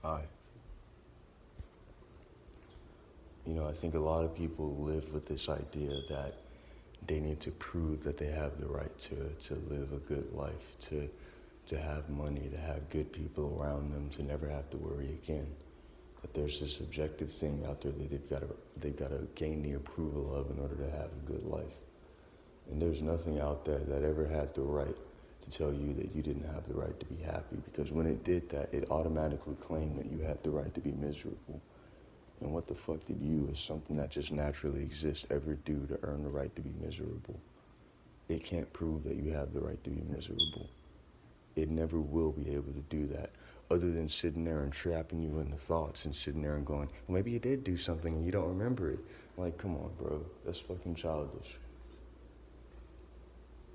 Hi. I think a lot of people live with this idea that they need to prove that they have the right to live a good life, to have money, to have good people around them, to never have to worry again. That there's this objective thing out there that they've got to gain the approval of in order to have a good life. And there's nothing out there that ever had the right to tell you that you didn't have the right to be happy, because when it did that, it automatically claimed that you had the right to be miserable. And what the fuck did you, as something that just naturally exists, ever do to earn the right to be miserable? It can't prove that you have the right to be miserable. It never will be able to do that, other than sitting there and trapping you in the thoughts and sitting there and going, well, maybe you did do something and you don't remember it. Like, come on, bro. That's fucking childish.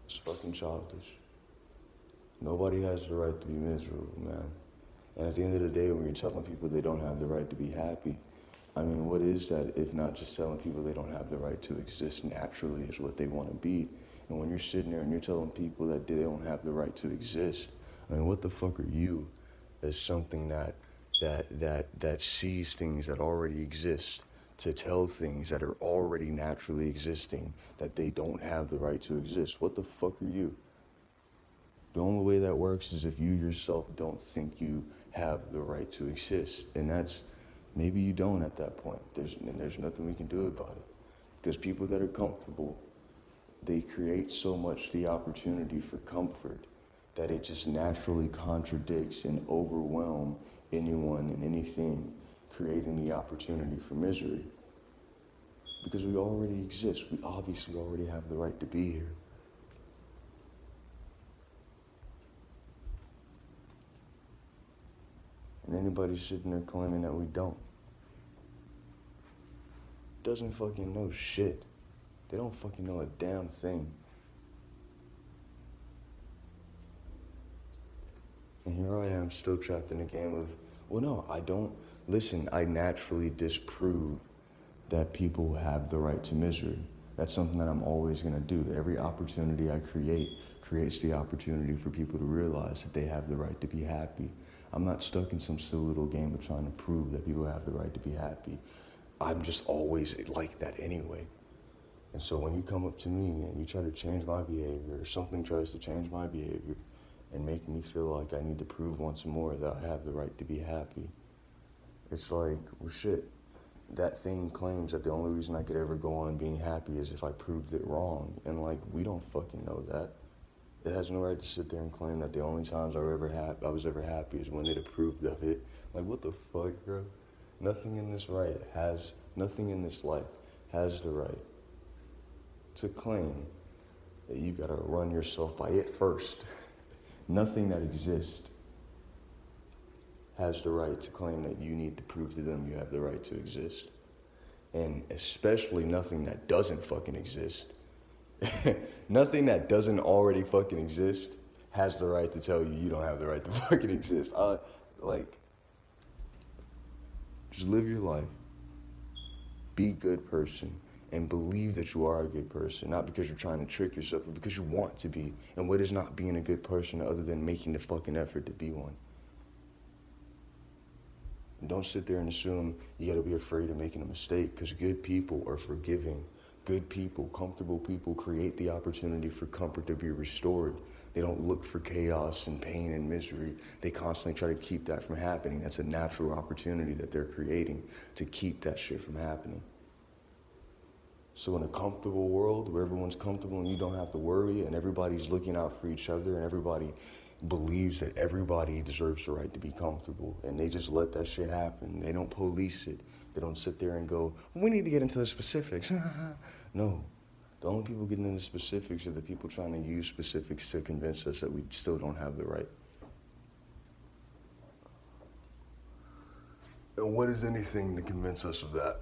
It's fucking childish. Nobody has the right to be miserable, man. And at the end of the day, when you're telling people they don't have the right to be happy, I mean, what is that if not just telling people they don't have the right to exist naturally as what they want to be? And when you're sitting there and you're telling people that they don't have the right to exist, I mean, what the fuck are you as something that sees things that already exist to tell things that are already naturally existing that they don't have the right to exist? What the fuck are you? The only way that works is if you yourself don't think you have the right to exist. And that's, maybe you don't at that point. There's nothing we can do about it. Because people that are comfortable, they create so much the opportunity for comfort that it just naturally contradicts and overwhelms anyone and anything, creating the opportunity for misery. Because we already exist. We obviously already have the right to be here. And anybody sitting there claiming that we don't doesn't fucking know shit. They don't fucking know a damn thing. And here I am still trapped in a game of, well, no, I don't. Listen, I naturally disprove that people have the right to misery. That's something that I'm always going to do. Every opportunity I create creates the opportunity for people to realize that they have the right to be happy. I'm not stuck in some silly little game of trying to prove that people have the right to be happy. I'm just always like that anyway. And so when you come up to me and you try to change my behavior, or something tries to change my behavior and make me feel like I need to prove once more that I have the right to be happy, it's like, well, shit. That thing claims that the only reason I could ever go on being happy is if I proved it wrong. And like, we don't fucking know that. It has no right to sit there and claim that the only times I was ever happy is when it approved of it. Like, what the fuck, bro? Nothing in this life has the right to claim that you gotta run yourself by it first. Nothing that exists has the right to claim that you need to prove to them you have the right to exist. And especially nothing that doesn't fucking exist. Nothing that doesn't already fucking exist has the right to tell you you don't have the right to fucking exist. Just live your life. Be a good person. And believe that you are a good person. Not because you're trying to trick yourself, but because you want to be. And what is not being a good person other than making the fucking effort to be one? And don't sit there and assume you gotta be afraid of making a mistake, because good people are forgiving. Good people, comfortable people create the opportunity for comfort to be restored. They don't look for chaos and pain and misery. They constantly try to keep that from happening. That's a natural opportunity that they're creating to keep that shit from happening. So in a comfortable world where everyone's comfortable and you don't have to worry and everybody's looking out for each other and everybody believes that everybody deserves the right to be comfortable, and they just let that shit happen. They don't police it. They don't sit there and go, we need to get into the specifics. No. The only people getting into specifics are the people trying to use specifics to convince us that we still don't have the right. And what is anything to convince us of that?